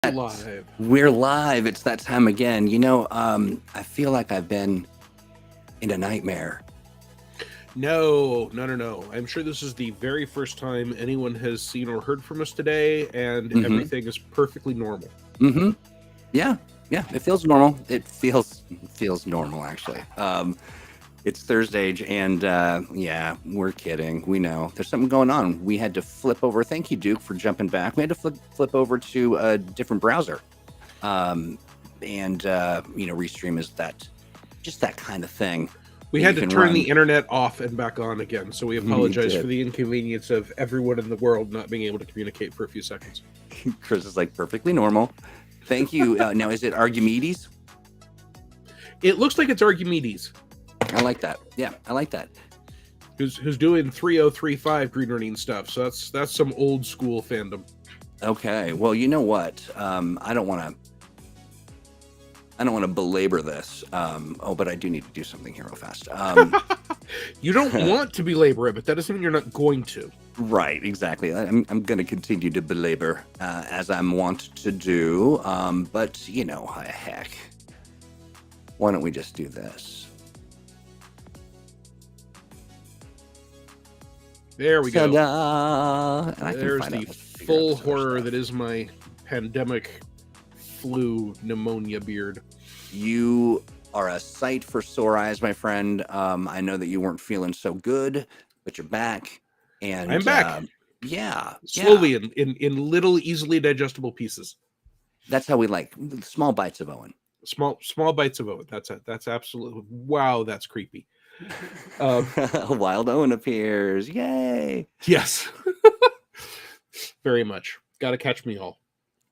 Live. We're live. It's that time again. I feel like I've been in a nightmare. No. I'm sure this is the very first time anyone has seen or heard from us today, and everything is perfectly normal. Yeah. It feels normal. It feels normal, actually. It's ThursdAGE, and yeah, we're kidding. We know there's something going on. We had to flip over. Thank you, Duke, for jumping back. We had to flip over to a different browser, and Restream is just that kind of thing. We had to turn the internet off and back on again, so we apologize for the inconvenience of everyone in the world not being able to communicate for a few seconds. Chris is like, perfectly normal. Thank you. Now, is it Archimedes? It looks like it's Archimedes. I like that. Yeah, I like that. Who's doing 3035 Green Ronin stuff? So that's some old school fandom. Okay. Well, you know what? I don't want to belabor this. But I do need to do something here real fast. You don't want to belabor it, but that doesn't mean you're not going to. Right, exactly. I'm going to continue to belabor as I'm wont to do. But heck, why don't we just do this? There we Ta-da! go. There's the full horror that is my pandemic flu pneumonia beard. You are a sight for sore eyes, my friend. I know that you weren't feeling so good, but you're back. And I'm back. Slowly in little, easily digestible pieces. That's how we like small bites of Owen. Small bites of Owen. That's absolutely wow. That's creepy. Wild Owen appears. Yay! Yes, very much. Gotta catch me all.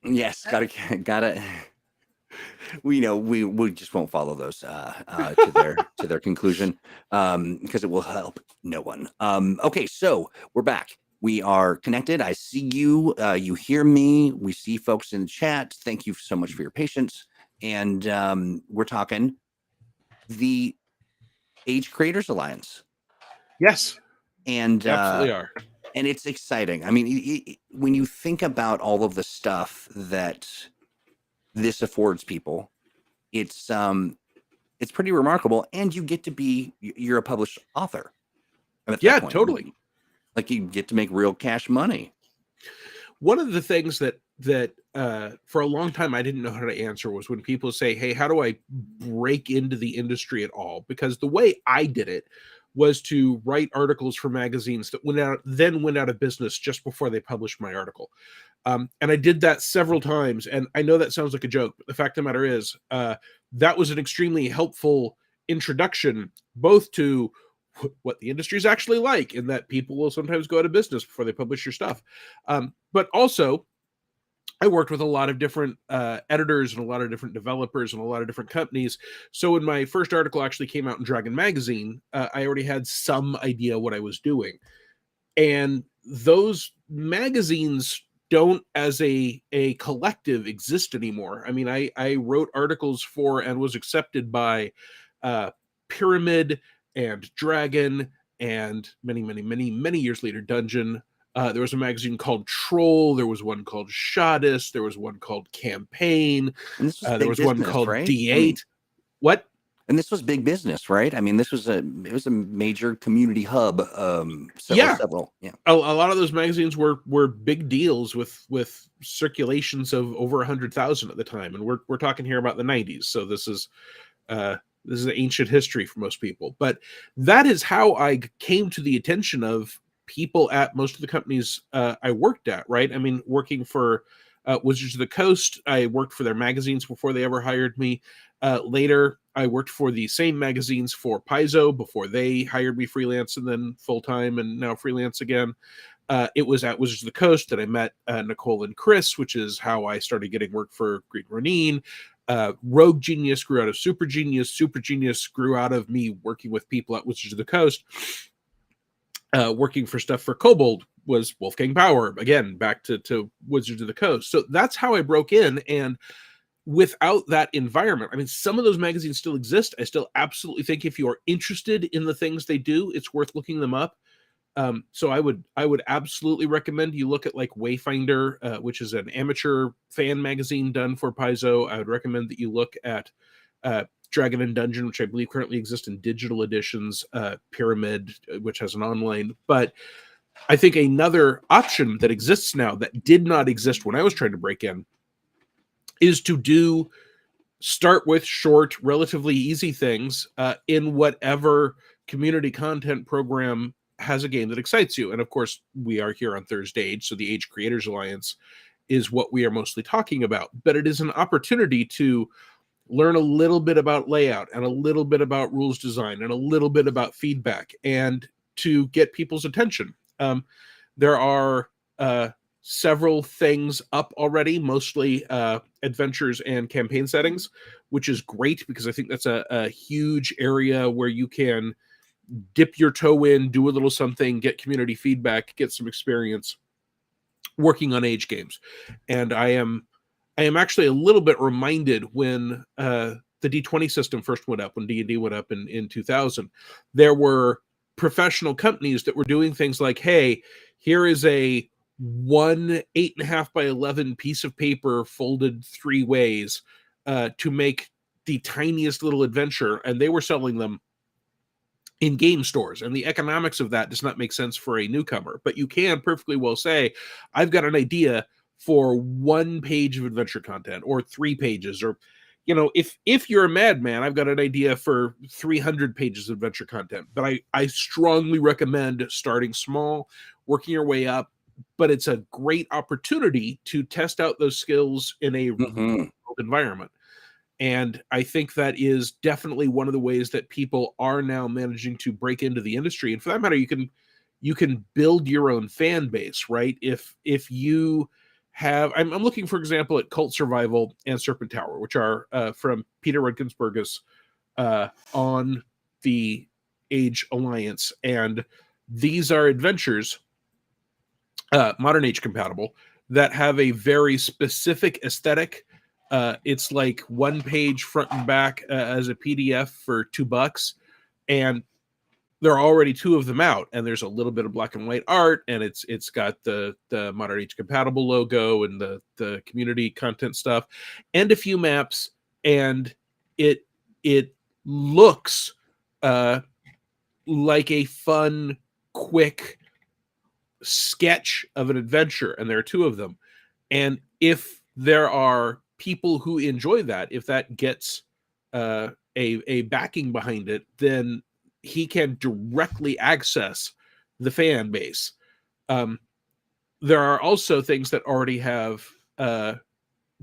Yes, gotta. We just won't follow those to their conclusion because it will help no one. Okay, so we're back. We are connected. I see you. You hear me. We see folks in the chat. Thank you so much for your patience. And we're talking the Age Creators Alliance. Yes, and absolutely are. And it's exciting. I mean, when you think about all of the stuff that this affords people, it's pretty remarkable. And you get to you're a published author. Yeah, totally. Like you get to make real cash money. One of the things that for a long time I didn't know how to answer was when people say, hey, how do I break into the industry at all? Because the way I did it was to write articles for magazines that went out of business just before they published my article. And I did that several times. And I know that sounds like a joke, but the fact of the matter is that was an extremely helpful introduction, both to what the industry is actually like, and that people will sometimes go out of business before they publish your stuff. But also, I worked with a lot of different editors and a lot of different developers and a lot of different companies. So when my first article actually came out in Dragon Magazine, I already had some idea what I was doing. And those magazines don't, as a collective, exist anymore. I mean, I wrote articles for and was accepted by Pyramid and Dragon, and many years later, Dungeon. There was a magazine called Troll. There was one called Shadis. There was one called Campaign. There was one called right? D8. What? And this was big business, right? I mean, it was a major community hub. Several. Yeah. A lot of those magazines were big deals with circulations of over 100,000 at the time, and we're talking here about the 90s. So this is ancient history for most people. But that is how I came to the attention of people at most of the companies I worked at, right? I mean, working for Wizards of the Coast, I worked for their magazines before they ever hired me. Later, I worked for the same magazines for Paizo before they hired me freelance and then full-time and now freelance again. It was at Wizards of the Coast that I met Nicole and Chris, which is how I started getting work for Green Ronin. Rogue Genius grew out of Super Genius. Super Genius grew out of me working with people at Wizards of the Coast. Working for stuff for Kobold was Wolfgang Bauer, again, back to Wizards of the Coast. So that's how I broke in. And without that environment, I mean, some of those magazines still exist. I still absolutely think if you are interested in the things they do, it's worth looking them up. So I would absolutely recommend you look at like Wayfinder, which is an amateur fan magazine done for Paizo. I would recommend that you look at Dragon and Dungeon, which I believe currently exists in digital editions, Pyramid, which has an online. But I think another option that exists now that did not exist when I was trying to break in is to start with short, relatively easy things in whatever community content program has a game that excites you. And of course, we are here on ThursdAGE, so the Age Creators Alliance is what we are mostly talking about. But it is an opportunity to learn a little bit about layout and a little bit about rules design and a little bit about feedback and to get people's attention. There are several things up already, mostly adventures and campaign settings, which is great because I think that's a huge area where you can dip your toe in, do a little something, get community feedback, get some experience working on age games. And I am actually a little bit reminded when the D20 system first went up, when D&D went up in 2000, there were professional companies that were doing things like, hey, here is a 8.5 by 11 piece of paper folded 3 ways to make the tiniest little adventure, and they were selling them in game stores, and the economics of that does not make sense for a newcomer. But you can perfectly well say, I've got an idea for 1 page of adventure content or 3 pages, or if you're a madman, I've got an idea for 300 pages of adventure content. But I strongly recommend starting small, working your way up. But it's a great opportunity to test out those skills in a environment. And I think that is definitely one of the ways that people are now managing to break into the industry. And for that matter, you can build your own fan base, right? If you have, I'm looking, for example, at Cult Survival and Serpent Tower, which are from Peter Rudkensbergus on the Age Alliance. And these are adventures, modern age compatible, that have a very specific aesthetic. It's like 1 page front and back as a PDF for $2, and there are already 2 of them out. And there's a little bit of black and white art, and it's got the modern age compatible logo and the community content stuff, and a few maps, and it looks like a fun, quick sketch of an adventure, and there are 2 of them. And if there are people who enjoy that, if that gets a backing behind it, then he can directly access the fan base. There are also things that already have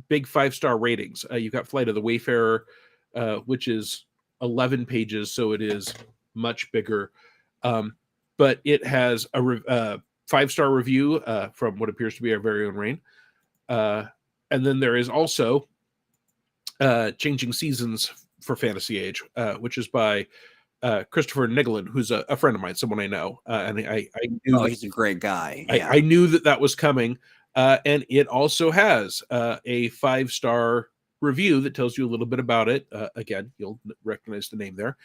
big 5-star ratings. You've got Flight of the Wayfarer, which is 11 pages, so it is much bigger. But it has a 5-star review from what appears to be our very own Rain. And then there is also Changing Seasons for Fantasy Age, which is by Christopher Nigelin, who's a friend of mine, someone I know. And I knew he's a great guy. Yeah. I knew that was coming. And it also has a 5-star review that tells you a little bit about it. Again, you'll recognize the name there.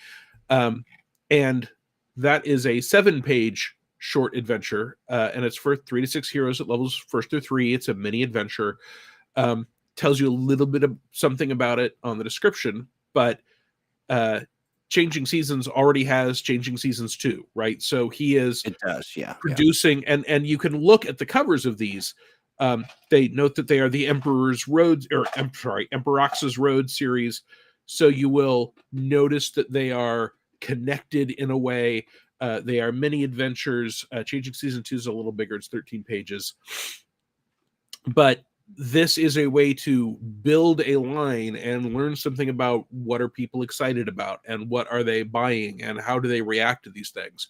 And that is a 7-page short adventure, and it's for 3 to 6 heroes at levels 1st through 3. It's a mini adventure. Tells you a little bit of something about it on the description, but Changing Seasons already has Changing Seasons 2, right? So he is producing, and you can look at the covers of these. They note that they are the Emperor's Road, or Emperox's Road series. So you will notice that they are connected in a way. They are mini adventures. Changing Season 2 is a little bigger. It's 13 pages. But this is a way to build a line and learn something about what are people excited about and what are they buying and how do they react to these things.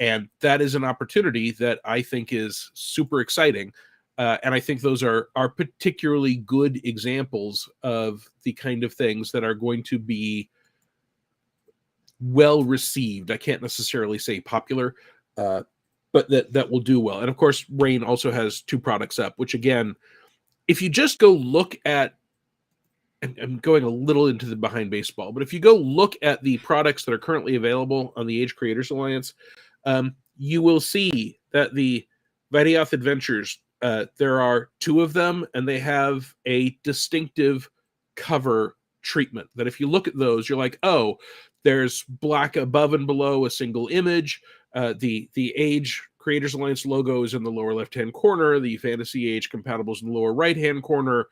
And that is an opportunity that I think is super exciting. And I think those are particularly good examples of the kind of things that are going to be well received. I can't necessarily say popular, but that will do well. And of course, Rain also has 2 products up, which again, if you just go look at, and I'm going a little into the behind baseball, but if you go look at the products that are currently available on the Age Creators Alliance, you will see that the Vidyath Adventures, there are 2 of them, and they have a distinctive cover treatment. That if you look at those, you're like, oh, there's black above and below a single image. The Age Creators Alliance logo is in the lower left-hand corner. The Fantasy Age compatible is in the lower right-hand corner.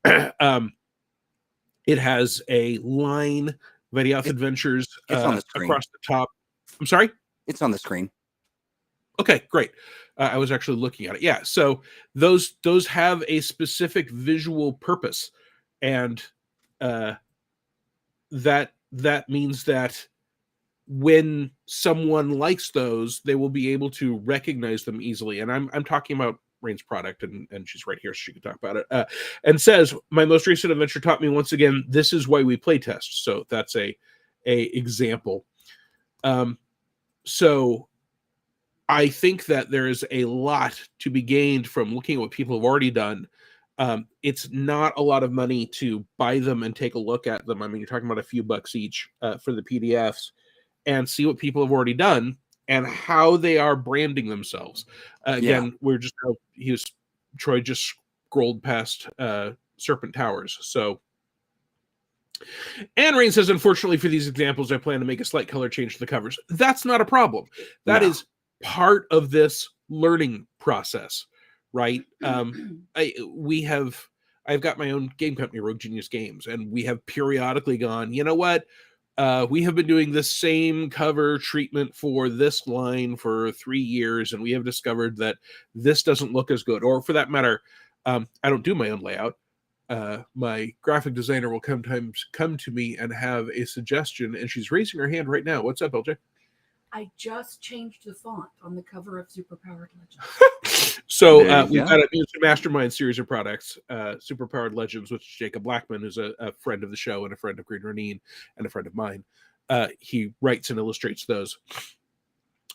It has a line, Vidyath Adventures, It's on the screen. across the top. I'm sorry? It's on the screen. Okay, great. I was actually looking at it. Yeah, so those have a specific visual purpose, and that means that when someone likes those, they will be able to recognize them easily. And I'm talking about Rain's product, and she's right here, so she can talk about it. And says, my most recent adventure taught me once again, this is why we play test. So that's a example. So I think that there is a lot to be gained from looking at what people have already done. It's not a lot of money to buy them and take a look at them. I mean, you're talking about a few bucks each for the PDFs, and see what people have already done and how they are branding themselves. Again, we're just, Troy just scrolled past Serpent Towers. So, and Rain says, unfortunately for these examples, I plan to make a slight color change to the covers. That's not a problem. That is part of this learning process, right? I've got my own game company, Rogue Genius Games, and we have periodically gone, you know what? We have been doing this same cover treatment for this line for 3 years, and we have discovered that this doesn't look as good. Or for that matter, I don't do my own layout. My graphic designer will come to me and have a suggestion, and she's raising her hand right now. What's up, LJ? I just changed the font on the cover of Superpowered Legends. So we've got a Mastermind series of products, Superpowered Legends, which is Jacob Blackman, who's a friend of the show and a friend of Green Renine and a friend of mine. He writes and illustrates those.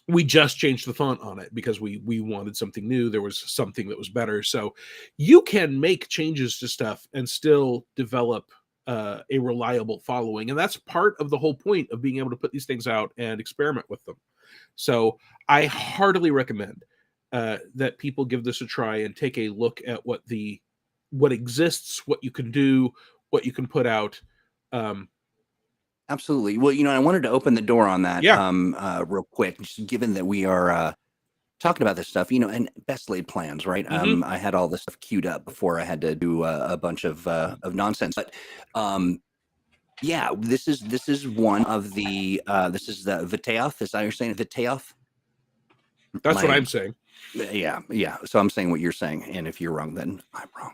We just changed the font on it because we wanted something new. There was something that was better. So you can make changes to stuff and still develop a reliable following. And that's part of the whole point of being able to put these things out and experiment with them. So I heartily recommend that people give this a try and take a look at what exists, what you can do, what you can put out. Absolutely. Well, I wanted to open the door on that real quick, just given that we are talking about this stuff, and best laid plans, right? Mm-hmm. I had all this stuff queued up before I had to do a bunch of nonsense. But this is one of the this is the Vitaoth. Is that what you're saying? Vitaoth? That's what I'm saying. Yeah. So I'm saying what you're saying, and if you're wrong, then I'm wrong.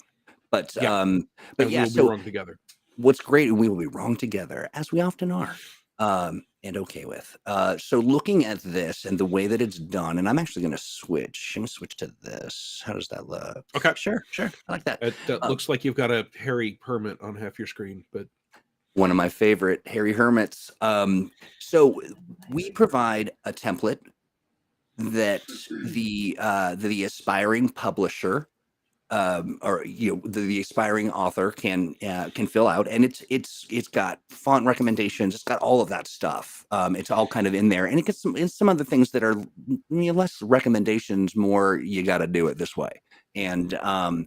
But we'll be wrong together. What's great, we will be wrong together, as we often are, and okay with. So looking at this and the way that it's done, and I'm actually going to switch. I'm going to switch to this. How does that look? Okay. Sure. I like that. It looks like you've got a hairy hermit on half your screen, but one of my favorite hairy hermits. So we provide a template that the aspiring publisher or the aspiring author can fill out, and it's got font recommendations, it's got all of that stuff. It's all kind of in there, and it gets some other things that are less recommendations, more you got to do it this way. And so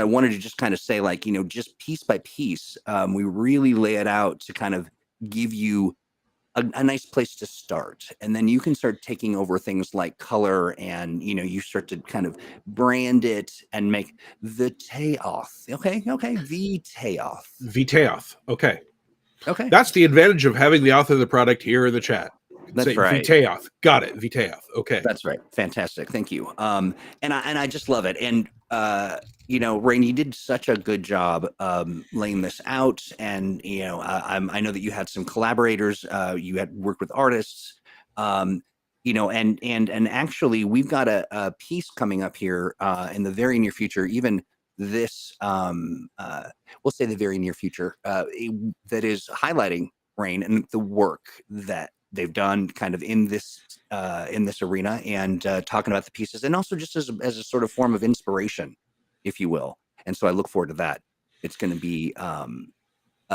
I wanted to just kind of say, like, just piece by piece, we really lay it out to kind of give you a nice place to start, and then you can start taking over things like color, and you start to kind of brand it and make the Vitaoth. Okay, Vitaoth. Okay. That's the advantage of having the author of the product here in the chat. That's right. Vitaoth. Got it. Vitaoth. Okay. That's right. Fantastic. Thank you. And I just love it. And Rain, you did such a good job laying this out. And I know that you had some collaborators. You had worked with artists. And actually, we've got a piece coming up here in the very near future. Even this, we'll say the very near future, that is highlighting Rain and the work that they've done kind of in this arena, and talking about the pieces, and also just as a sort of form of inspiration, if you will. And so I look forward to that. It's going to be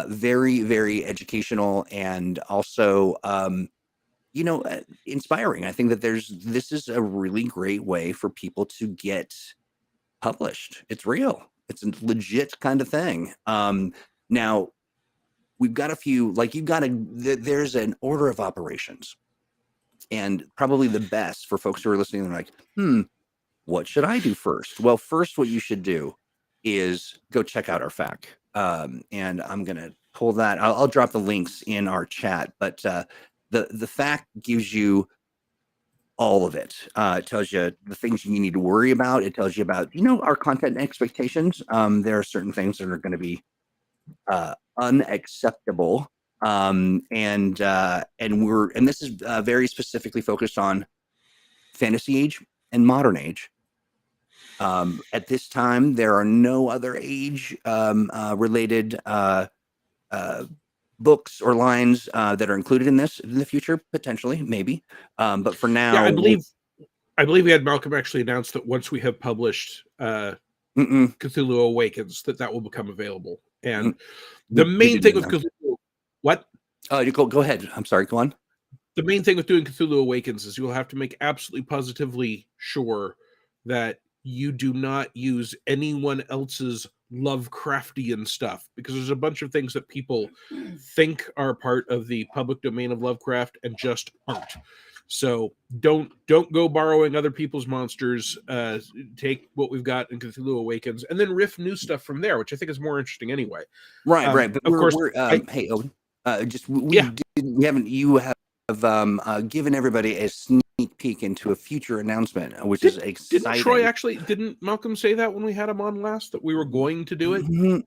very, very educational, and also inspiring. I think that this is a really great way for people to get published. It's real. It's a legit kind of thing. Now we've got a few, like there's an order of operations, and probably the best for folks who are listening. They're like, what should I do first? Well, first, what you should do is go check out our FAQ. And I'm going to pull that. I'll drop the links in our chat, but the FAQ gives you all of it. It tells you the things you need to worry about. It tells you about, our content expectations. There are certain things that are going to be unacceptable. And this is very specifically focused on Fantasy Age and Modern Age. At this time, there are no other age related books or lines that are included in this. In the future, potentially, maybe. But for now, yeah, I believe we had Malcolm actually announce that once we have published Cthulhu Awakens, that will become available. And the main thing with Cthulhu, what? You go ahead. I'm sorry. Go on. The main thing with doing Cthulhu Awakens is you'll have to make absolutely positively sure that you do not use anyone else's Lovecraftian stuff, because there's a bunch of things that people think are part of the public domain of Lovecraft and just aren't. So don't go borrowing other people's monsters. Take what we've got in Cthulhu Awakens and then riff new stuff from there, which I think is more interesting anyway. Right. But of course, hey, Owen, you have given everybody a sneak peek into a future announcement, which is exciting. Didn't Malcolm say that when we had him on last, that we were going to do it?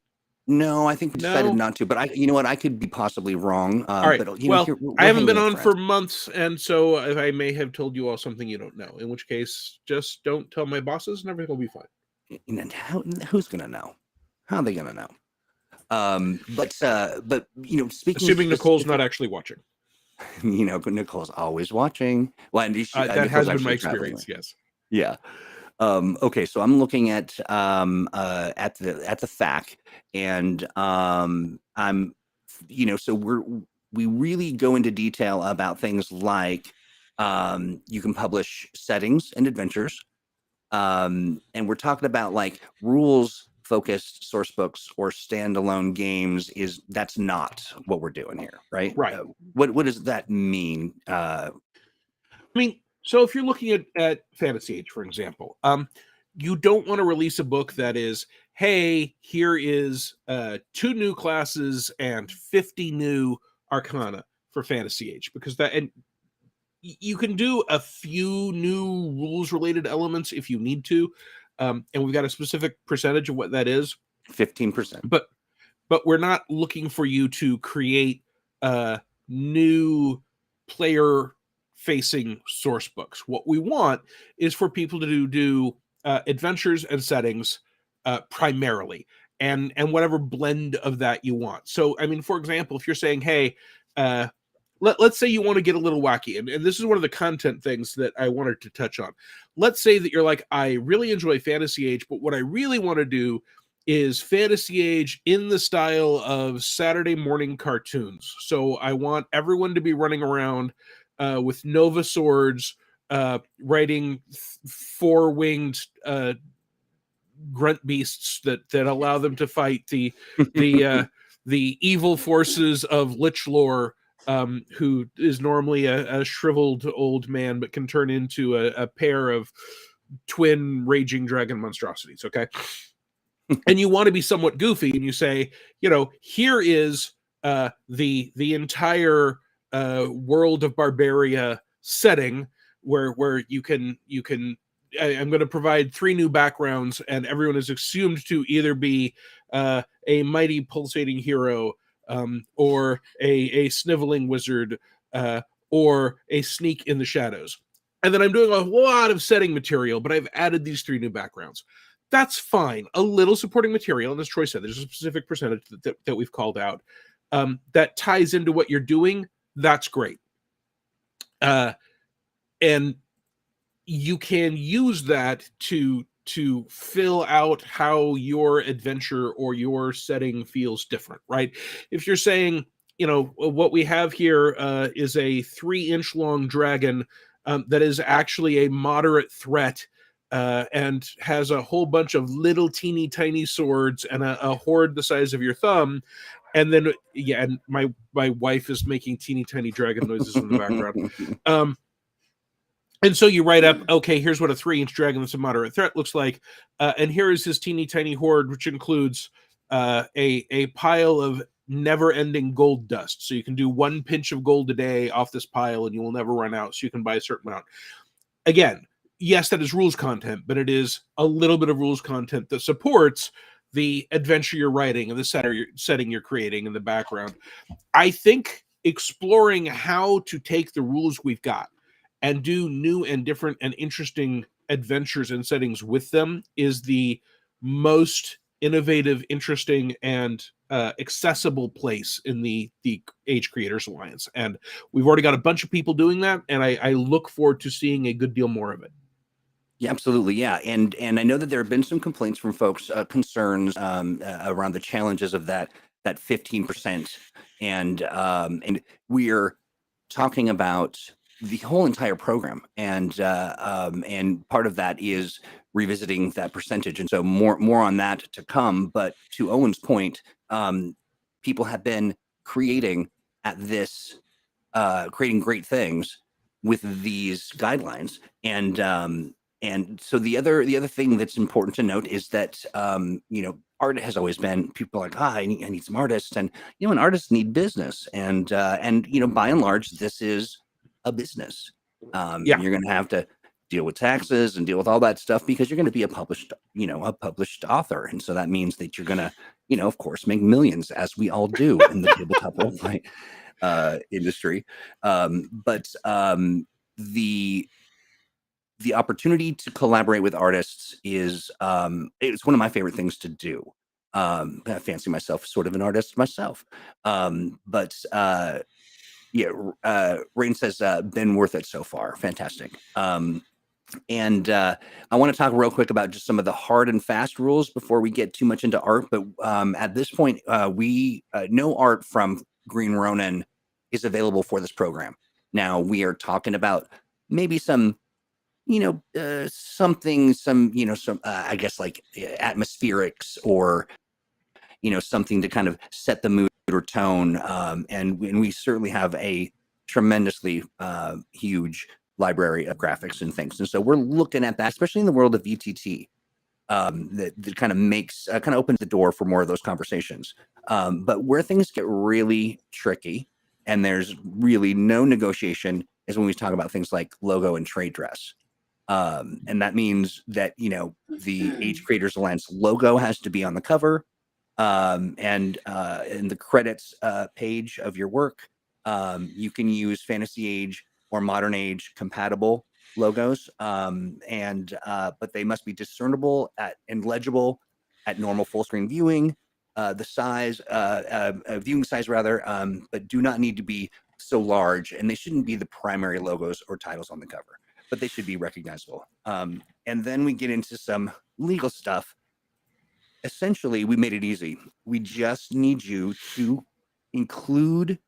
No, I think we decided not to, but I could be possibly wrong. All right. But, I haven't been on for months, and so I may have told you all something you don't know, in which case just don't tell my bosses and everything will be fine. Who's going to know? How are they going to know? But speaking, assuming Nicole's not actually watching. Nicole's always watching. Well, and that has been my experience. Yes. Yeah. Okay, so I'm looking at the FAQ, and I'm, so we really go into detail about things like you can publish settings and adventures, and we're talking about like rules focused source books or standalone games. That's not what we're doing here, right? Right. What does that mean? So if you're looking at Fantasy Age, for example, you don't want to release a book that is, hey, here is 2 new classes and 50 new arcana for Fantasy Age, because you can do a few new rules related elements if you need to. And we've got a specific percentage of what that is. 15%. But we're not looking for you to create new player facing source books. What we want is for people to do adventures and settings primarily, and whatever blend of that you want. So, for example, if you're saying, hey, let's say you want to get a little wacky, and this is one of the content things that I wanted to touch on. Let's say that you're like, I really enjoy Fantasy Age, but what I really want to do is Fantasy Age in the style of Saturday morning cartoons. So I want everyone to be running around with Nova swords, riding 4-winged grunt beasts that allow them to fight the evil forces of Lich Lore, who is normally a shriveled old man, but can turn into a pair of twin raging dragon monstrosities. Okay. And you want to be somewhat goofy, and you say, here is the entire world of Barbaria setting where you can I'm going to provide 3 new backgrounds, and everyone is assumed to either be a mighty pulsating hero, or a sniveling wizard, or a sneak in the shadows. And then I'm doing a lot of setting material, but I've added these 3 new backgrounds. That's fine. A little supporting material, and as Troy said, there's a specific percentage that we've called out that ties into what you're doing. That's great. And you can use that to fill out how your adventure or your setting feels different, right? If you're saying, what we have here is a 3-inch long dragon that is actually a moderate threat and has a whole bunch of little teeny tiny swords and a horde the size of your thumb. And then, and my wife is making teeny tiny dragon noises in the background. And so you write up, okay, here's what a 3-inch dragon that's a moderate threat looks like. And here is his teeny tiny horde, which includes a pile of never-ending gold dust. So you can do 1 pinch of gold a day off this pile and you will never run out. So you can buy a certain amount. Again, yes, that is rules content, but it is a little bit of rules content that supports the adventure you're writing and the setting you're creating in the background. I think exploring how to take the rules we've got and do new and different and interesting adventures and settings with them is the most innovative, interesting, and accessible place in the Age Creators Alliance. And we've already got a bunch of people doing that, and I look forward to seeing a good deal more of it. Yeah, absolutely. Yeah. And I know that there have been some complaints from folks, concerns around the challenges of that 15%. And we're talking about the whole entire program. And part of that is revisiting that percentage. And so more on that to come. But to Owen's point, people have been creating at this, creating great things with these guidelines. And so the other thing that's important to note is that art has always been, people are like, I need some artists, and and artists need business, and by and large this is a business. You're going to have to deal with taxes and deal with all that stuff because you're going to be a published author, and so that means that you're going to of course make millions, as we all do in the tabletop role industry. But the opportunity to collaborate with artists is it's one of my favorite things to do. I fancy myself sort of an artist myself. But Rain says been worth it so far. Fantastic. And I want to talk real quick about just some of the hard and fast rules before we get too much into art. But at this point, we no art from Green Ronin is available for this program. Now we are talking about maybe some I guess like atmospherics, or something to kind of set the mood or tone, and we certainly have a tremendously huge library of graphics and things, and so we're looking at that, especially in the world of VTT, that kind of makes kind of opens the door for more of those conversations, but where things get really tricky and there's really no negotiation is when we talk about things like logo and trade dress. And that means that, the Age Creators Alliance logo has to be on the cover, and in the credits page of your work. You can use Fantasy Age or Modern Age compatible logos, but they must be discernible and legible at normal full screen viewing. The size, viewing size rather, but do not need to be so large, and they shouldn't be the primary logos or titles on the cover, but they should be recognizable. And then we get into some legal stuff. Essentially, we made it easy. We just need you to include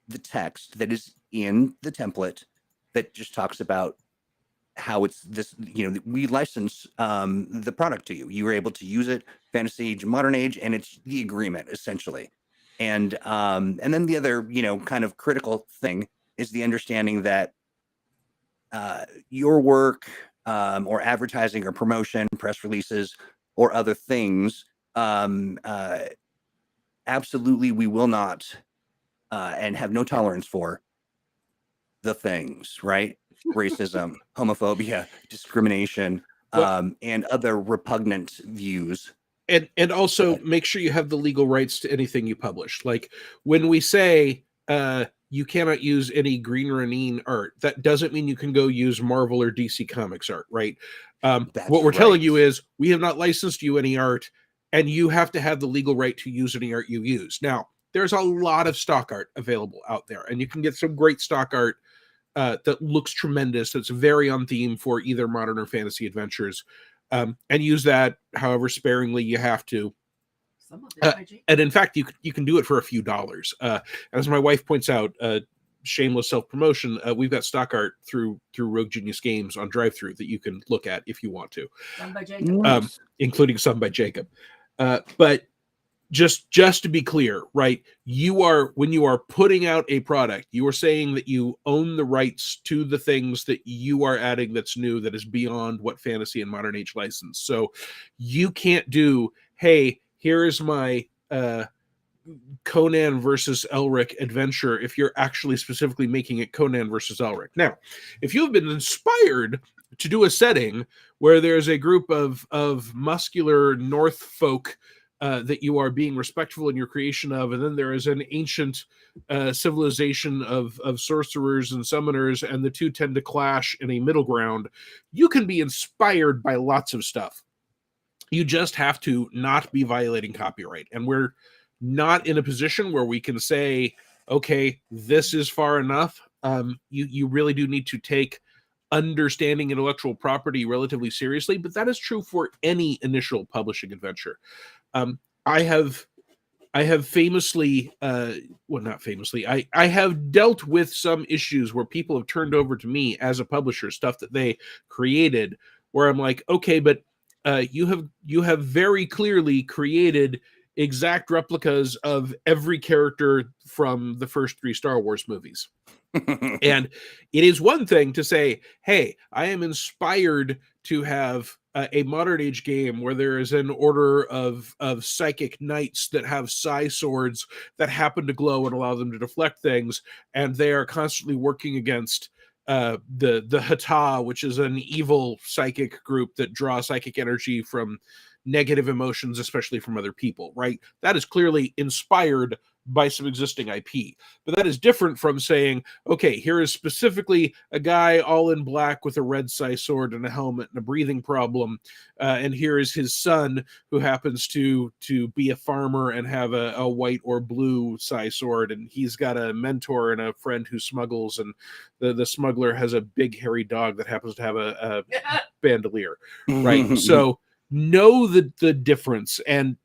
the text that is in the template that just talks about how it's this, we license the product to you. You were able to use it, Fantasy Age, Modern Age, and it's the agreement, essentially. And then the other, kind of critical thing is the understanding that your work or advertising or promotion, press releases, or other things, absolutely we will not and have no tolerance for the things, right? Racism, homophobia, discrimination, and other repugnant views. And also make sure you have the legal rights to anything you publish. Like when we say you cannot use any Green Ronin art, that doesn't mean you can go use Marvel or DC Comics art, right? What we're telling you is we have not licensed you any art, and you have to have the legal right to use any art you use. Now, there's a lot of stock art available out there, and you can get some great stock art that looks tremendous, that's very on theme for either modern or fantasy adventures, and use that however sparingly you have to. Some of it by Jacob. And in fact, you can do it for a few dollars. As my wife points out, shameless self-promotion, we've got stock art through Rogue Genius Games on drive-thru that you can look at if you want to. Some by Jacob. Nice. Including some by Jacob. But just to be clear, right? When you are putting out a product, you are saying that you own the rights to the things that you are adding that's new, that is beyond what Fantasy and Modern Age license. So you can't do, hey, here is my Conan versus Elric adventure if you're actually specifically making it Conan versus Elric. Now, if you've been inspired to do a setting where there's a group of muscular North folk that you are being respectful in your creation of, and then there is an ancient civilization of sorcerers and summoners, and the two tend to clash in a middle ground, you can be inspired by lots of stuff. You just have to not be violating copyright. And we're not in a position where we can say, okay, this is far enough. You really do need to take understanding intellectual property relatively seriously, but that is true for any initial publishing adventure. I have famously, well, not famously, I have dealt with some issues where people have turned over to me as a publisher stuff that they created, where I'm like, okay, but you have very clearly created exact replicas of every character from the first 3 Star Wars movies. And it is one thing to say, hey, I am inspired to have a modern age game where there is an order of psychic knights that have psi swords that happen to glow and allow them to deflect things, and they are constantly working against the Hata, which is an evil psychic group that draw psychic energy from negative emotions, especially from other people, right? That is clearly inspired by some existing IP. But that is different from saying, okay, here is specifically a guy all in black with a red psi sword and a helmet and a breathing problem, and here is his son who happens to be a farmer and have a white or blue psi sword, and he's got a mentor and a friend who smuggles, and the smuggler has a big hairy dog that happens to have a bandolier, right? So know the difference, and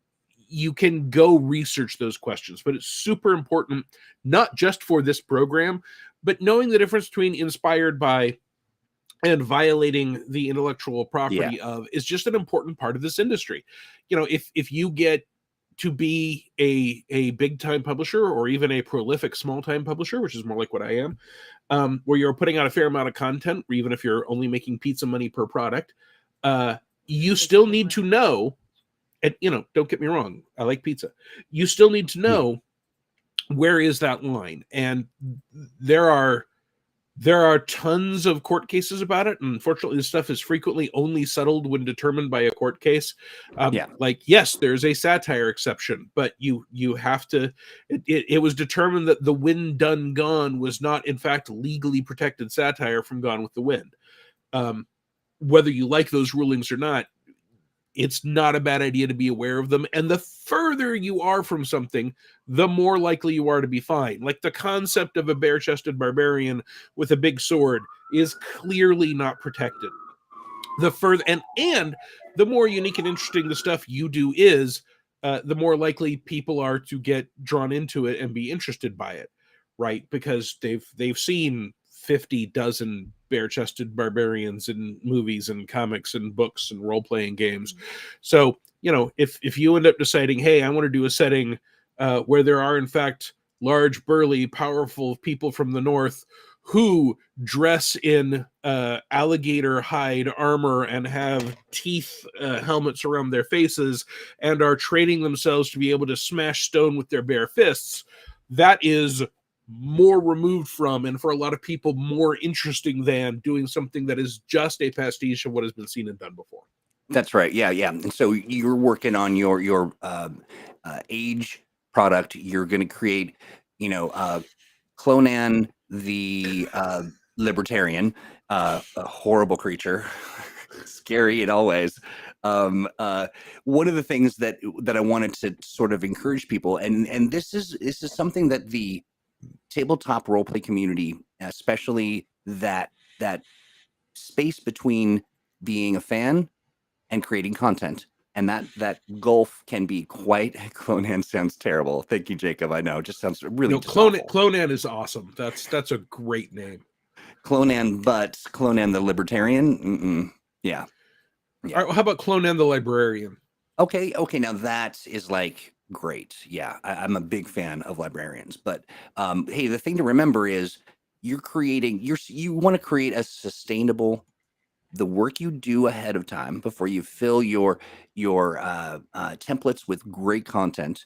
you can go research those questions, but it's super important, not just for this program, but knowing the difference between inspired by and violating the intellectual property of is just an important part of this industry. You know, if you get to be a big time publisher, or even a prolific small time publisher, which is more like what I am, where you're putting out a fair amount of content, or even if you're only making pizza money per product, you still need to know. And, you know, don't get me wrong, I like pizza. You still need to know where is that line. And there are tons of court cases about it. And unfortunately, this stuff is frequently only settled when determined by a court case. Like, yes, there's a satire exception, but you have to, it was determined that the Wind Done Gone was not, in fact, legally protected satire from Gone with the Wind. Whether you like those rulings or not, it's not a bad idea to be aware of them. And the further you are from something, the more likely you are to be fine. Like the concept of a bare-chested barbarian with a big sword is clearly not protected. The further and the more unique and interesting the stuff you do is, the more likely people are to get drawn into it and be interested by it, right? Because they've seen 50 dozen bare-chested barbarians in movies and comics and books and role-playing games. So, you know, if you end up deciding, hey, I want to do a setting where there are, in fact, large, burly, powerful people from the North who dress in alligator hide armor and have teeth helmets around their faces and are training themselves to be able to smash stone with their bare fists, that is more removed from, and for a lot of people, more interesting than doing something that is just a pastiche of what has been seen and done before. That's right. Yeah. And so you're working on your age product. You're going to create, Clonan the libertarian, a horrible creature, scary in all ways. One of the things that I wanted to sort of encourage people, and this is something that the tabletop roleplay community, especially that space between being a fan and creating content And that gulf can be quite. Clonan sounds terrible. Thank you, Jacob. I know, it just sounds really No, just awful. Clonan is awesome. That's a great name. Clonan, but Clonan the Libertarian. Mm-mm. Yeah. All right, well, how about Clonan the Librarian? Okay. Now that is like great. Yeah, I'm a big fan of librarians. But hey, the thing to remember is you want to create a sustainable. The work you do ahead of time before you fill your templates with great content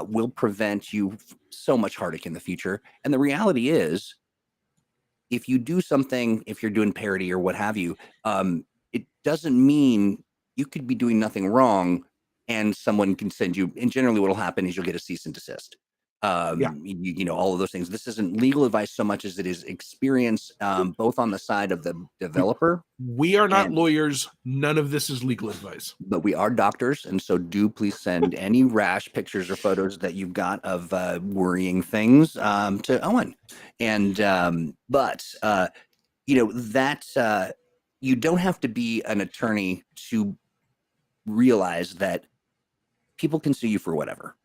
will prevent you so much heartache in the future. And the reality is, if you do something, if you're doing parody or what have you, it doesn't mean you could be doing nothing wrong and someone can send you. And generally, what will happen is you'll get a cease and desist. Yeah. You know, all of those things. This isn't legal advice so much as it is experience, both on the side of the developer. We are not And- lawyers. None of this is legal advice. But we are doctors, and so do please send any rash pictures or photos that you've got of worrying things to Owen. And you know that you don't have to be an attorney to realize that people can sue you for whatever.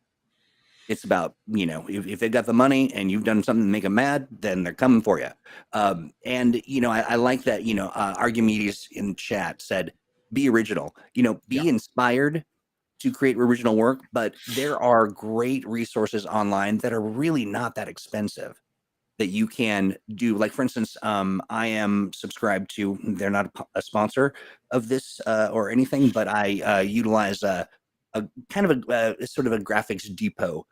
It's about, you know, if they've got the money and you've done something to make them mad, then they're coming for you. And, you know, I like that, you know, Archimedes in chat said, be original, you know, be inspired to create original work. But there are great resources online that are really not that expensive that you can do. Like, for instance, I am subscribed to, they're not a sponsor of this or anything, but I utilize a kind of a sort of a graphics depot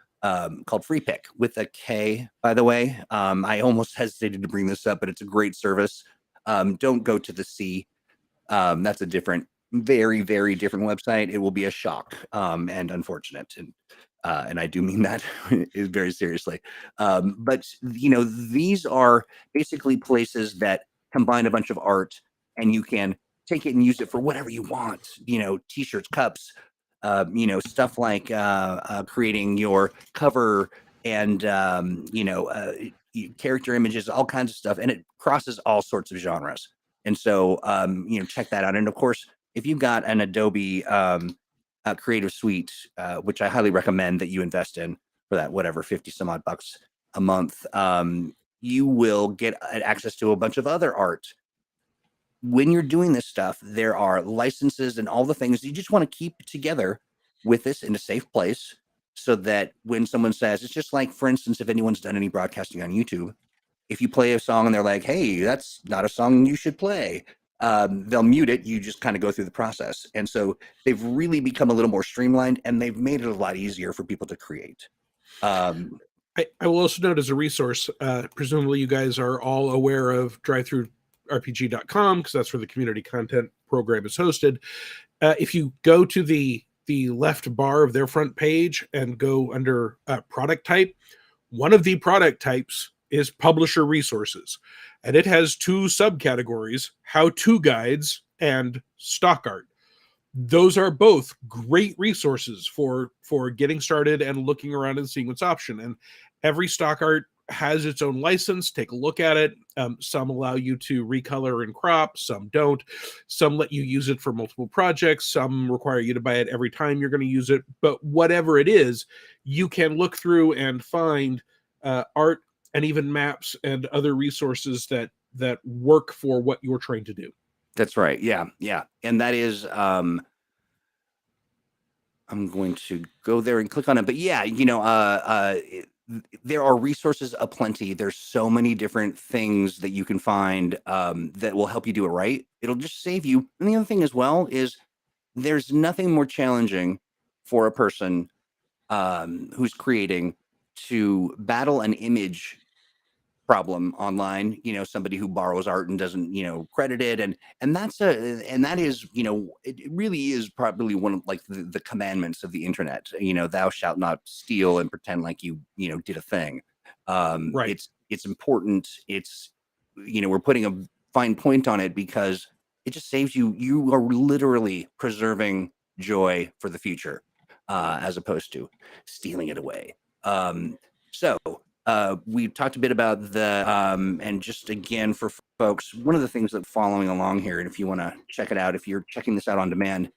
called Free Pick with a K, by the way. I almost hesitated to bring this up, but it's a great service. Don't go to the C. That's a different, very, very different website. It will be a shock and unfortunate. And I do mean that very seriously. But, you know, these are basically places that combine a bunch of art, and you can take it and use it for whatever you want, you know, t-shirts, cups, you know, stuff like creating your cover and, you know, character images, all kinds of stuff. And it crosses all sorts of genres. And so, you know, check that out. And of course, if you've got an Adobe Creative Suite, which I highly recommend that you invest in for that, whatever, 50 some odd bucks a month, you will get access to a bunch of other art. When you're doing this stuff, there are licenses and all the things you just want to keep together with this in a safe place, so that when someone says, it's just like, for instance, if anyone's done any broadcasting on YouTube, if you play a song and they're like, hey, that's not a song you should play, they'll mute it. You just kind of go through the process. And so they've really become a little more streamlined, and they've made it a lot easier for people to create. I will also note as a resource, presumably you guys are all aware of drivethrurpg.com, because that's where the community content program is hosted. If you go to the left bar of their front page and go under product type, one of the product types is publisher resources, and it has two subcategories: how-to guides and stock art. Those are both great resources for getting started and looking around and seeing what's option. And every stock art has its own license. Take a look at it. Some allow you to recolor and crop, some don't. Some let you use it for multiple projects, some require you to buy it every time you're going to use it. But whatever it is, you can look through and find art and even maps and other resources that work for what you're trying to do. That's right. Yeah. And that is, I'm going to go there and click on it. But yeah, you know, there are resources aplenty. There's so many different things that you can find that will help you do it right. It'll just save you. And the other thing as well is, there's nothing more challenging for a person who's creating to battle an image problem online, you know, somebody who borrows art and doesn't, you know, credit it, and that is, you know, it really is probably one of like the commandments of the internet, you know, thou shalt not steal and pretend like you know, did a thing. Right. It's important. It's, you know, we're putting a fine point on it because it just saves you are literally preserving joy for the future, as opposed to stealing it away. So we talked a bit about the, and just again for folks, one of the things that following along here, and if you want to check it out, if you're checking this out on demand,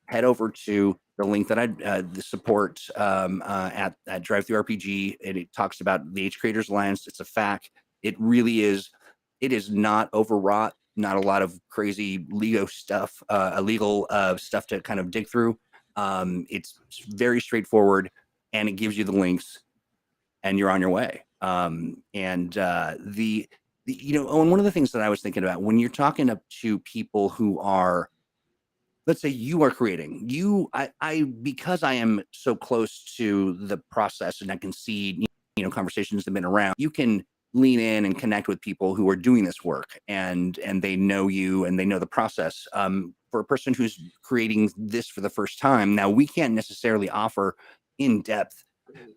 head over to the link that the support at DriveThruRPG, and it talks about the Age Creators Alliance. It's a FAQ. It really is. It is not overwrought. Not a lot of crazy legal stuff to kind of dig through. It's very straightforward, and it gives you the links, and you're on your way. And one of the things that I was thinking about when you're talking to people who are, let's say you are creating, because I am so close to the process and I can see, conversations that have been around, you can lean in and connect with people who are doing this work and they know you and they know the process. For a person who's creating this for the first time, now we can't necessarily offer in-depth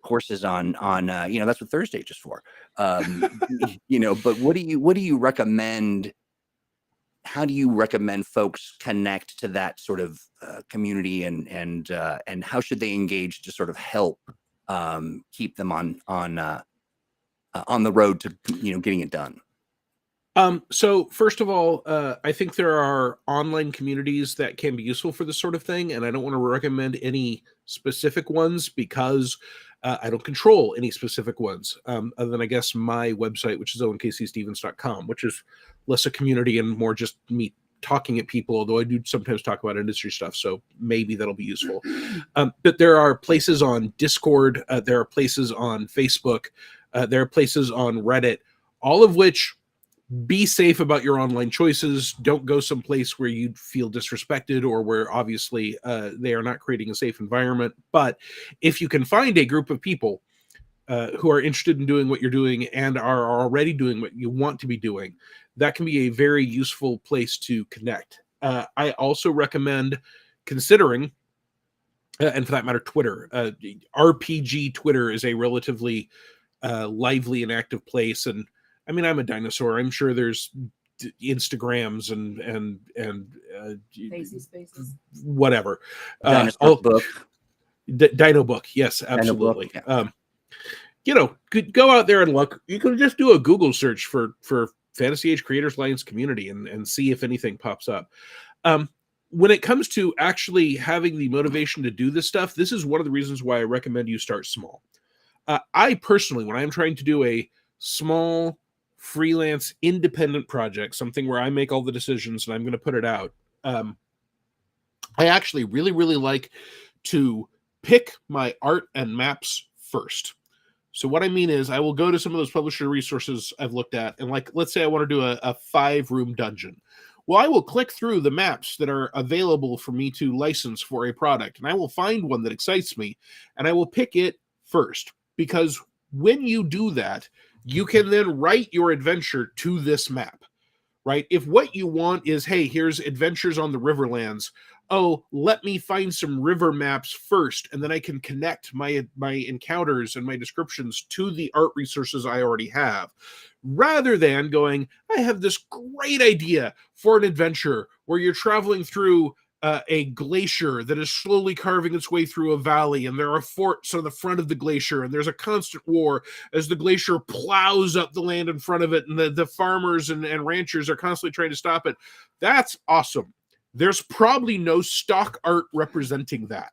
courses on that's what ThursdAGE is for. But what do you recommend? How do you recommend folks connect to that sort of community, and how should they engage to sort of help keep them on the road to getting it done? So first of all, I think there are online communities that can be useful for this sort of thing, and I don't want to recommend any specific ones because I don't control any specific ones, other than I guess my website, which is owenkcstevens.com, which is less a community and more just me talking at people, although I do sometimes talk about industry stuff, so maybe that'll be useful. But there are places on Discord, there are places on Facebook, there are places on Reddit, all of which be safe about your online choices. Don't go someplace where you feel disrespected or where obviously they are not creating a safe environment. But if you can find a group of people who are interested in doing what you're doing and are already doing what you want to be doing, that can be a very useful place to connect. I also recommend considering, and for that matter, Twitter. RPG Twitter is a relatively lively and active place, and I mean, I'm a dinosaur. I'm sure there's Instagrams and Spaces. Whatever. Dinosaur book. Dino book. Yes, absolutely. Dino book, yeah. Go out there and look. You can just do a Google search for Fantasy Age Creators Alliance community and see if anything pops up. When it comes to actually having the motivation to do this stuff, this is one of the reasons why I recommend you start small. I personally, when I'm trying to do a small freelance independent project, something where I make all the decisions and I'm going to put it out, I actually really, really like to pick my art and maps first. So what I mean is I will go to some of those publisher resources I've looked at, and let's say I want to do a 5-room dungeon. Well, I will click through the maps that are available for me to license for a product, and I will find one that excites me, and I will pick it first, because when you do that, you can then write your adventure to this map, right? If what you want is, hey, here's adventures on the Riverlands. Oh, let me find some river maps first, and then I can connect my encounters and my descriptions to the art resources I already have. Rather than going, I have this great idea for an adventure where you're traveling through a glacier that is slowly carving its way through a valley, and there are forts on the front of the glacier, and there's a constant war as the glacier plows up the land in front of it, and the farmers and ranchers are constantly trying to stop it. That's awesome. There's probably no stock art representing that.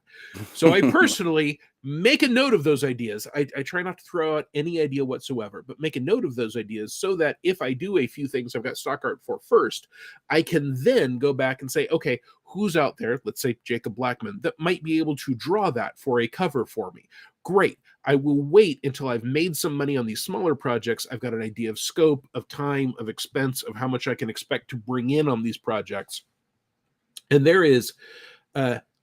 So I personally make a note of those ideas. I try not to throw out any idea whatsoever, but make a note of those ideas so that if I do a few things I've got stock art for first, I can then go back and say, okay, who's out there, let's say Jacob Blackman, that might be able to draw that for a cover for me? Great. I will wait until I've made some money on these smaller projects. I've got an idea of scope, of time, of expense, of how much I can expect to bring in on these projects. And there is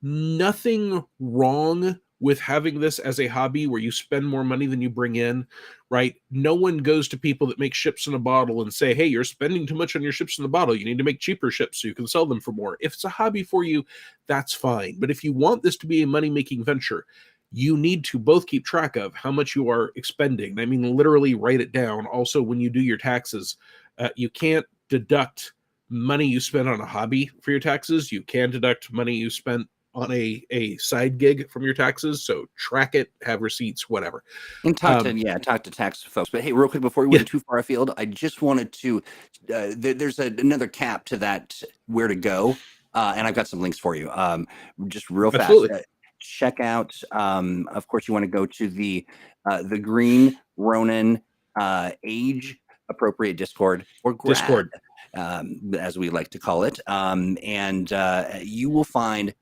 nothing wrong with having this as a hobby where you spend more money than you bring in, right? No one goes to people that make ships in a bottle and say, hey, you're spending too much on your ships in the bottle. You need to make cheaper ships so you can sell them for more. If it's a hobby for you, that's fine. But if you want this to be a money-making venture, you need to both keep track of how much you are expending. I mean, literally write it down. Also, when you do your taxes, you can't deduct money you spend on a hobby for your taxes. You can deduct money you spent on a side gig from your taxes. So track it, have receipts, whatever. And talk to tax folks. But hey, real quick, before we went too far afield, I just wanted to, there's another cap to that, where to go. and I've got some links for you. Just real fast. Absolutely. Check out. Of course, you want to go to the Green Ronin age appropriate Discord, or grad, Discord. as we like to call it. And you will find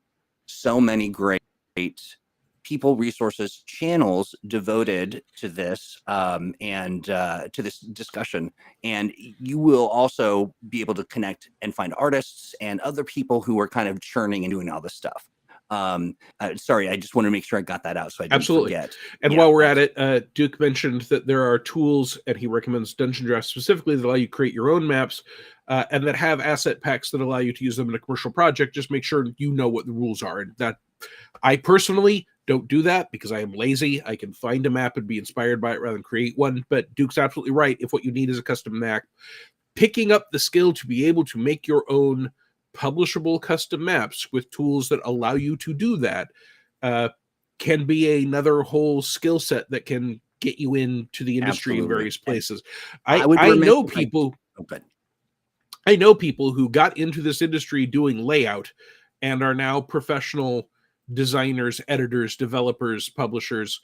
so many great people, resources, channels devoted to this and to this discussion. And you will also be able to connect and find artists and other people who are kind of churning and doing all this stuff. Sorry, I just want to make sure I got that out so I didn't Absolutely. forget. And Yeah, while we're at it, Duke mentioned that there are tools, and he recommends Dungeon Draft specifically, that allow you to create your own maps and that have asset packs that allow you to use them in a commercial project. Just make sure you know what the rules are. And that, I personally don't do that because I am lazy. I can find a map and be inspired by it rather than create one. But Duke's absolutely right. If what you need is a custom map, picking up the skill to be able to make your own publishable custom maps with tools that allow you to do that can be another whole skill set that can get you into the industry in various places. I know people. I know people who got into this industry doing layout and are now professional designers, editors, developers, publishers,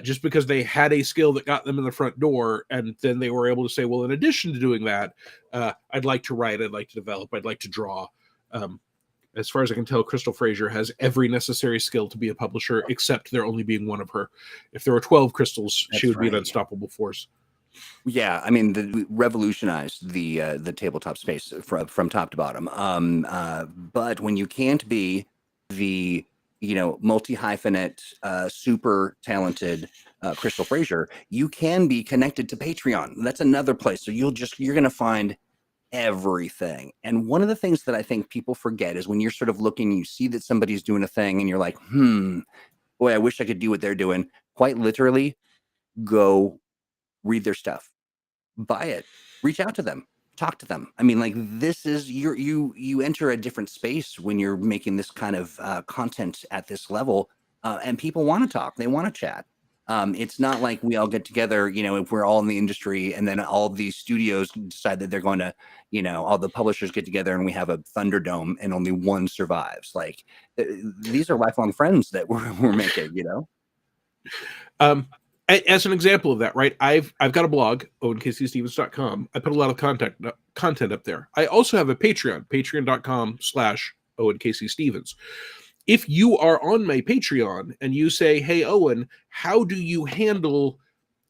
just because they had a skill that got them in the front door. And then they were able to say, well, in addition to doing that, I'd like to write, I'd like to develop, I'd like to draw. As far as I can tell, Crystal Fraser has every necessary skill to be a publisher, except there only being one of her. If there were 12 Crystals, she would be an unstoppable force. Yeah, I mean, we revolutionized the tabletop space from top to bottom. But when you can't be the multi-hyphenate, super talented Crystal Fraser, you can be connected to Patreon. That's another place. So you're going to find everything. And one of the things that I think people forget is when you're sort of looking, you see that somebody's doing a thing and you're like, boy, I wish I could do what they're doing. Quite literally, go read their stuff, buy it, reach out to them, talk to them. I mean, like, this is you enter a different space when you're making this kind of content at this level, and people want to talk, they want to chat. It's not like we all get together, if we're all in the industry and then all these studios decide that they're going to, all the publishers get together and we have a Thunderdome and only one survives. Like, these are lifelong friends that we're making, As an example of that, right? I've got a blog, owenkcstevens.com. I put a lot of content up there. I also have a Patreon, patreon.com/owenkcstevens. If you are on my Patreon and you say, hey, Owen, how do you handle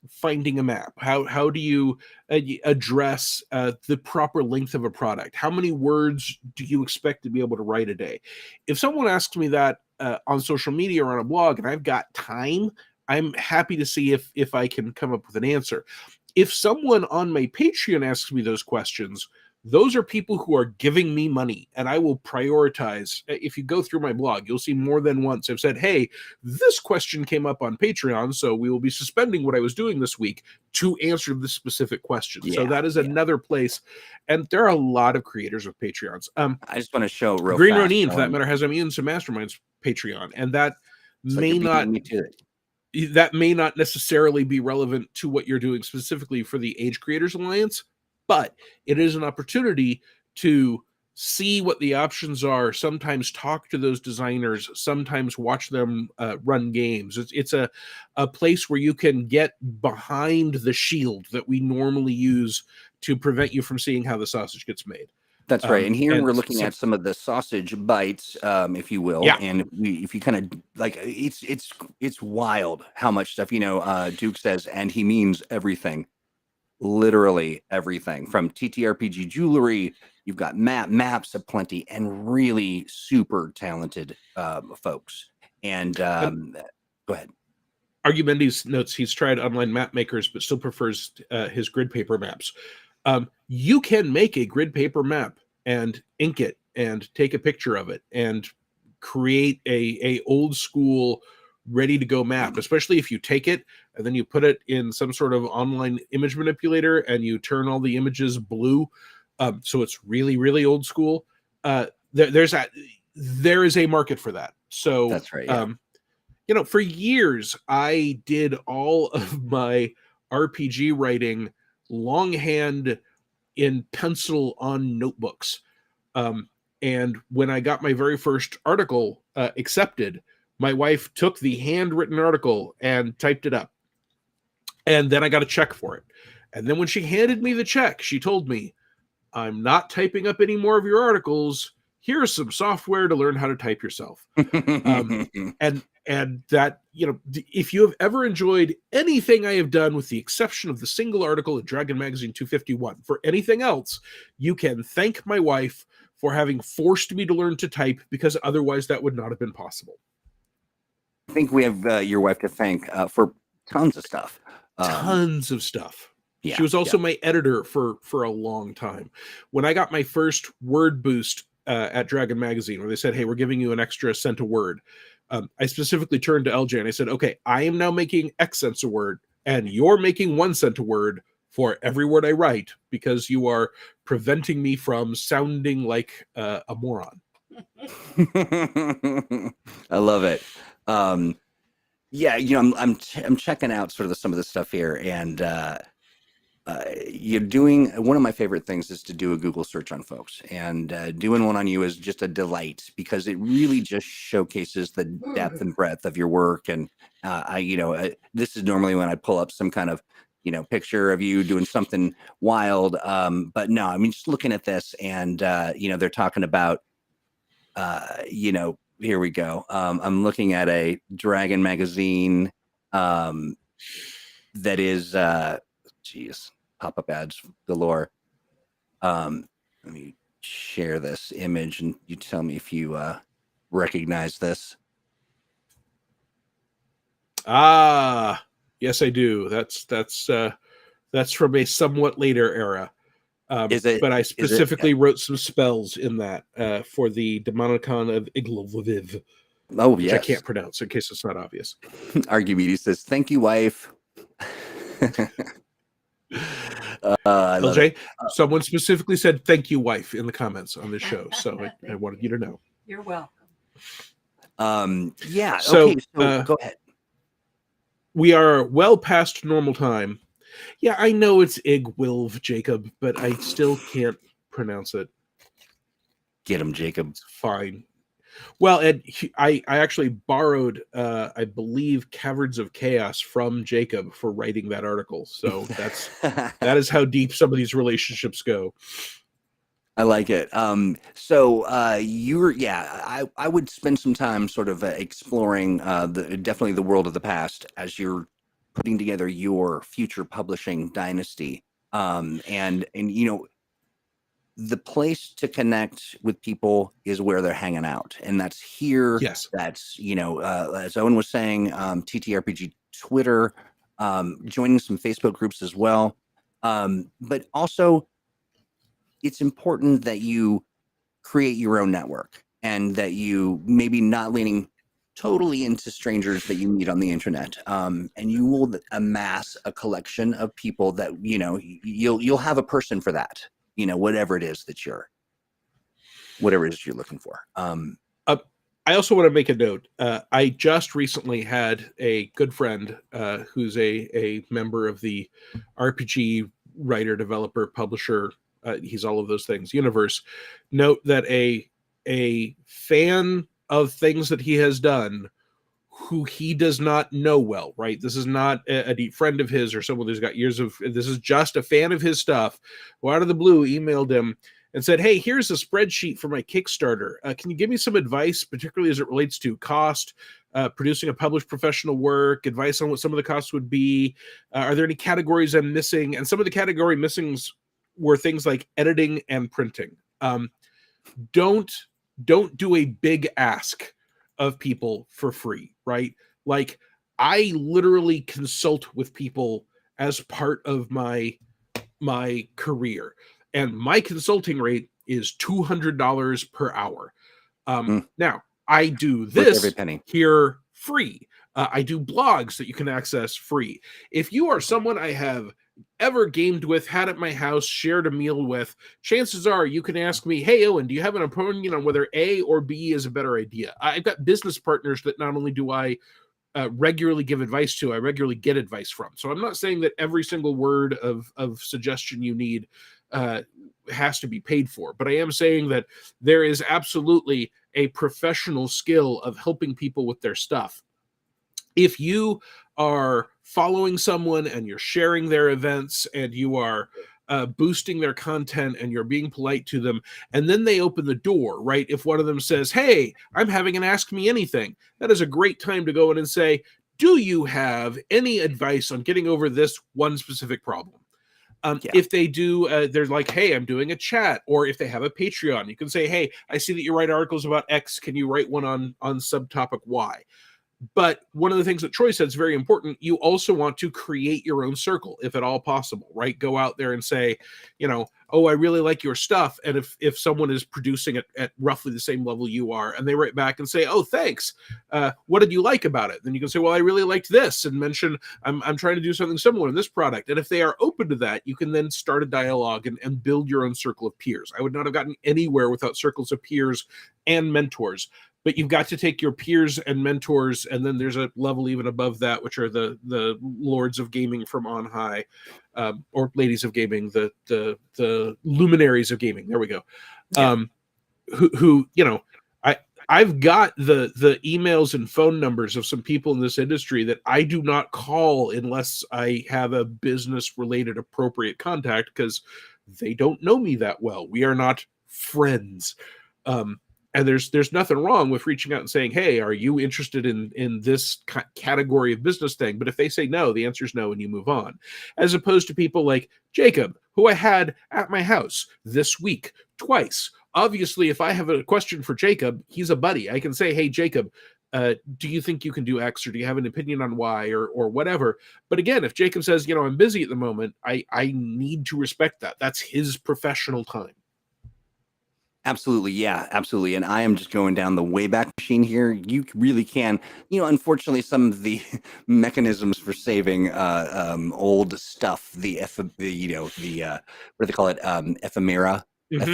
finding a map? How do you address the proper length of a product? How many words do you expect to be able to write a day? If someone asks me that on social media or on a blog and I've got time, I'm happy to see if I can come up with an answer. If someone on my Patreon asks me those questions, those are people who are giving me money, and I will prioritize. If you go through my blog, you'll see more than once I've said, hey, this question came up on Patreon, so we will be suspending what I was doing this week to answer this specific question. So that is another place. And there are a lot of creators with Patreons. I just want to show real Green fast. Ronin, for that matter, has a Mutants and Masterminds Patreon, and that may not... that may not necessarily be relevant to what you're doing specifically for the Age Creators Alliance, but it is an opportunity to see what the options are, sometimes talk to those designers, sometimes watch them run games. It's a place where you can get behind the shield that we normally use to prevent you from seeing how the sausage gets made. That's right. And here we're looking at some of the sausage bites, if you will. Yeah. And if you kind of like, it's wild how much stuff, Duke says, and he means everything, literally everything, from TTRPG jewelry. You've got maps aplenty, and really super talented folks. And go ahead. Argumendi's notes he's tried online map makers, but still prefers his grid paper maps. You can make a grid paper map and ink it and take a picture of it and create a old school ready to go map, especially if you take it and then you put it in some sort of online image manipulator and you turn all the images blue. So it's really, really old school. There is a market for that. So that's right. Yeah. For years, I did all of my RPG writing longhand in pencil on notebooks. And when I got my very first article accepted, my wife took the handwritten article and typed it up. And then I got a check for it. And then when she handed me the check, she told me, I'm not typing up any more of your articles. Here's some software to learn how to type yourself. And that, if you have ever enjoyed anything I have done, with the exception of the single article in Dragon Magazine 251, for anything else, you can thank my wife for having forced me to learn to type, because otherwise that would not have been possible. I think we have your wife to thank for tons of stuff. Tons of stuff. Yeah, she was also my editor for a long time. When I got my first word boost at Dragon Magazine, where they said, hey, we're giving you an extra cent a word, I specifically turned to LJ and I said, okay, I am now making X cents a word, and you're making 1 cent a word for every word I write, because you are preventing me from sounding like a moron. I love it. Yeah, I'm checking out sort of some of the stuff here, and you're doing, one of my favorite things is to do a Google search on folks, and doing one on you is just a delight, because it really just showcases the depth and breadth of your work. And this is normally when I pull up some kind of picture of you doing something wild, but no, I mean, just looking at this, and they're talking about here we go. I'm looking at a Dragon Magazine that is pop-up ads galore. Let me share this image and you tell me if you recognize this. Yes, I do. That's from a somewhat later era. Is it? But I specifically wrote some spells in that for the Demonicon of Igloviv. Oh, which yes. I can't pronounce, in case it's not obvious. Archimedes says, "Thank you, wife." LJ, someone specifically said "thank you, wife" in the comments on this show, so I wanted you to know. You're welcome. Yeah. So, okay. So go ahead. We are well past normal time. Yeah, I know it's Igwilv, Jacob, but I still can't pronounce it. Get him, Jacob. It's fine. Well, Ed, I actually borrowed, I believe, Caverns of Chaos from Jacob for writing that article. So that is how deep some of these relationships go. I like it. I would spend some time sort of exploring definitely the world of the past as you're putting together your future publishing dynasty. The place to connect with people is where they're hanging out, and that's here. Yes. That's as Owen was saying, TTRPG Twitter, joining some Facebook groups as well, but also it's important that you create your own network, and that you maybe not leaning totally into strangers that you meet on the internet, and you will amass a collection of people that you'll have a person for that. Whatever it is that you're looking for. I also want to make a note. I just recently had a good friend who's a member of the RPG writer, developer, publisher, he's all of those things, universe. Note that a fan of things that he has done, who he does not know well, right? This is not a deep friend of his or someone who's got years of, this is just a fan of his stuff, who out of the blue emailed him and said, hey, here's a spreadsheet for my Kickstarter. Can you give me some advice, particularly as it relates to cost, producing a published professional work, advice on what some of the costs would be? Are there any categories I'm missing? And some of the category missings were things like editing and printing. Don't do a big ask of people for free, right? Like, I literally consult with people as part of my career, and my consulting rate is $200 per hour. Now, I do this every penny here free. I do blogs that you can access free. If you are someone I have ever gamed with, had at my house, shared a meal with, chances are you can ask me, hey, Owen, do you have an opinion on whether A or B is a better idea? I've got business partners that not only do I regularly give advice to, I regularly get advice from. So I'm not saying that every single word of suggestion you need has to be paid for. But I am saying that there is absolutely a professional skill of helping people with their stuff. If you are following someone and you're sharing their events and you are boosting their content and you're being polite to them, and then they open the door, right? If one of them says, hey, I'm having an Ask Me Anything, that is a great time to go in and say, do you have any advice on getting over this one specific problem? If they do, they're like, hey, I'm doing a chat. Or if they have a Patreon, you can say, hey, I see that you write articles about X. Can you write one on subtopic Y? But one of the things that Troy said is very important. You also want to create your own circle, if at all possible, right? Go out there and say, oh, I really like your stuff. And if someone is producing it at roughly the same level you are, and they write back and say, oh, thanks. What did you like about it? Then you can say, well, I really liked this, and mention I'm trying to do something similar in this product. And if they are open to that, you can then start a dialogue and build your own circle of peers. I would not have gotten anywhere without circles of peers and mentors. But you've got to take your peers and mentors, and then there's a level even above that, which are the lords of gaming from on high, or ladies of gaming, the luminaries of gaming. There we go. Who I've got the emails and phone numbers of some people in this industry that I do not call unless I have a business related appropriate contact, because they don't know me that well. We are not friends. And there's nothing wrong with reaching out and saying, hey, are you interested in this category of business thing? But if they say no, the answer is no, and you move on. As opposed to people like Jacob, who I had at my house this week twice. Obviously, if I have a question for Jacob, he's a buddy. I can say, hey, Jacob, do you think you can do X, or do you have an opinion on Y, or whatever? But again, if Jacob says, I'm busy at the moment, I need to respect that. That's his professional time. Absolutely. Yeah, absolutely. And I am just going down the Wayback Machine here. You really can, unfortunately, some of the mechanisms for saving old stuff, what do they call it? Ephemera. You can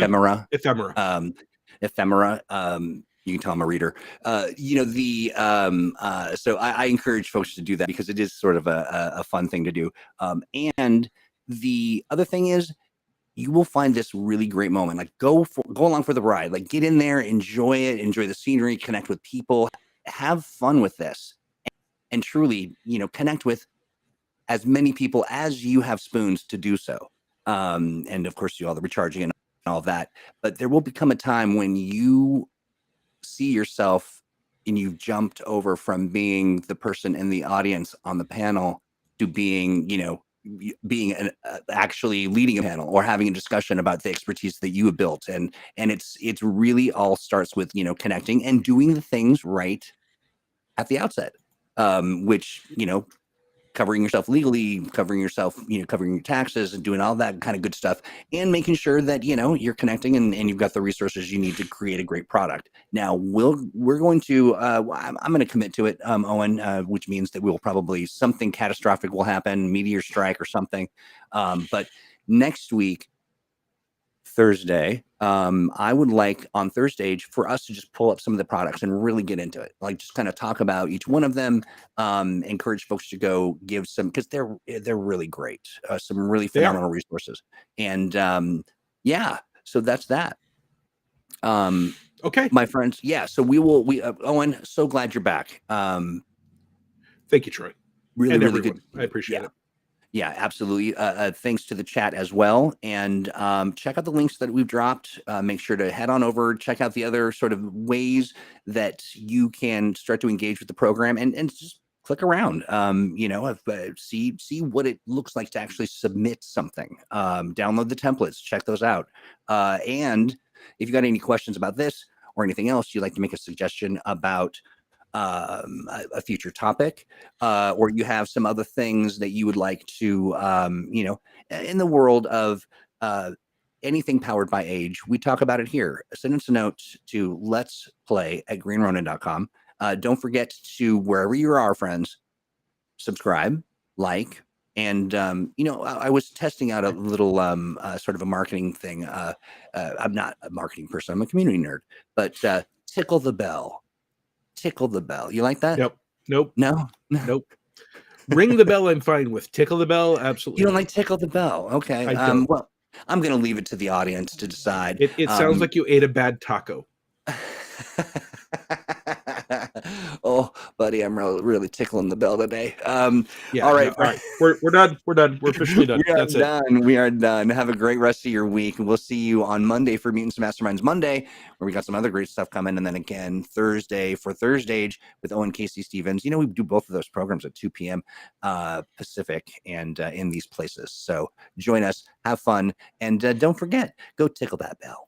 tell I'm a reader. So I encourage folks to do that, because it is sort of a fun thing to do. And the other thing is, you will find this really great moment. Like, go along for the ride. Like, get in there, enjoy it, enjoy the scenery, connect with people, have fun with this, and truly, connect with as many people as you have spoons to do so. And of course, do all the recharging and all that. But there will become a time when you see yourself and you've jumped over from being the person in the audience on the panel to being, actually leading a panel or having a discussion about the expertise that you have built. And it's really all starts with, connecting and doing the things right at the outset, which, covering yourself legally, covering yourself, covering your taxes and doing all that kind of good stuff, and making sure that, you're connecting and you've got the resources you need to create a great product. Now we're going to, I'm going to commit to it, Owen, which means that we'll probably, something catastrophic will happen, meteor strike or something. But next week, Thursday, I would like on ThursdAGE for us to just pull up some of the products and really get into it. Like, just kind of talk about each one of them, encourage folks to go give some, because they're really great, some really phenomenal resources. And so that's that. Okay, my friends. Yeah, so we Owen, so glad you're back. Thank you, Troy. Really, and really everyone. good. I appreciate it. Yeah, absolutely. Thanks to the chat as well. And check out the links that we've dropped. Make sure to head on over, check out the other sort of ways that you can start to engage with the program, and just click around, see what it looks like to actually submit something. Download the templates, check those out. And if you got any questions about this or anything else, you'd like to make a suggestion about a future topic, or you have some other things that you would like to, in the world of anything powered by age, we talk about it here. Send us a note to letsplay@greenronin.com. Don't forget to, wherever you are, friends, subscribe, like, and I was testing out a little sort of a marketing thing. I'm not a marketing person, I'm a community nerd, but tickle the bell. Tickle the bell. You like that? Nope. No? Nope. Ring the bell, I'm fine with. Tickle the bell, absolutely. You don't like tickle the bell? Okay. I don't. Well, I'm going to leave it to the audience to decide. It sounds like you ate a bad taco. Oh, buddy, I'm really tickling the bell today. Yeah. All right, no, all right. We're done. We're done. We're officially done. we are That's it. done. We are done. Have a great rest of your week, and we'll see you on Monday for Mutants and Masterminds Monday, where we got some other great stuff coming, and then again Thursday for ThursdAGE with Owen Casey Stevens. You know, we do both of those programs at 2 p.m. Pacific and in these places. So join us, have fun, and don't forget, go tickle that bell.